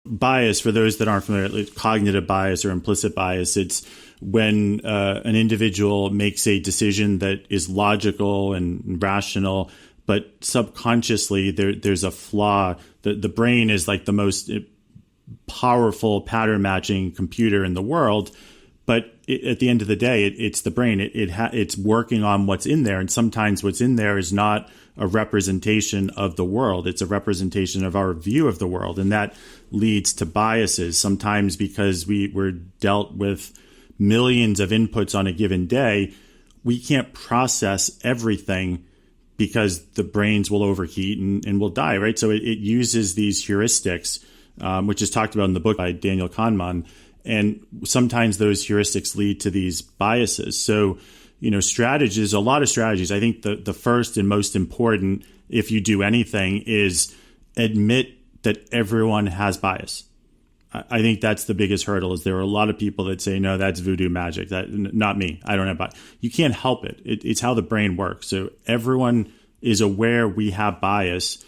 Bias, for those that aren't familiar, like cognitive bias or implicit bias, it's when an individual makes a decision that is logical and rational, but subconsciously there's a flaw. The brain is like the most powerful pattern matching computer in the world, but at the end of the day, it's the brain. It's working on what's in there, and sometimes what's in there is not a representation of the world. It's a representation of our view of the world, and that leads to biases. Sometimes because we're dealt with millions of inputs on a given day, we can't process everything because the brains will overheat and will die, right? So it uses these heuristics, which is talked about in the book by Daniel Kahneman. And sometimes those heuristics lead to these biases. So, strategies, a lot of strategies. I think the first and most important, if you do anything, is admit that everyone has bias. I think that's the biggest hurdle. Is there are a lot of people that say, no, that's voodoo magic. That not me. I don't have bias. You can't help it. It's how the brain works. So everyone is aware we have bias.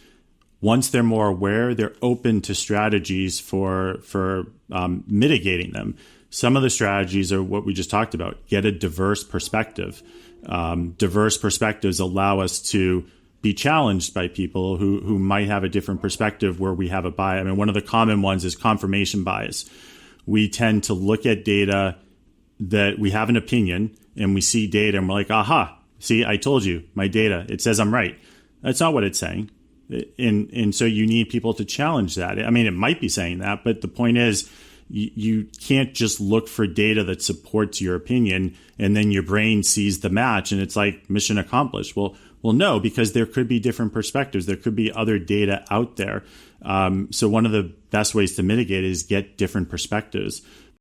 Once they're more aware, they're open to strategies for mitigating them. Some of the strategies are what we just talked about. Get a diverse perspective. Diverse perspectives allow us to be challenged by people who might have a different perspective where we have a bias. I mean, one of the common ones is confirmation bias. We tend to look at data that we have an opinion, and we see data and we're like, aha, see, I told you, my data, it says I'm right. That's not what it's saying. And so you need people to challenge that. I mean, it might be saying that, but the point is you can't just look for data that supports your opinion and then your brain sees the match and it's like mission accomplished. Well, no, because there could be different perspectives. There could be other data out there. So one of the best ways to mitigate is get different perspectives.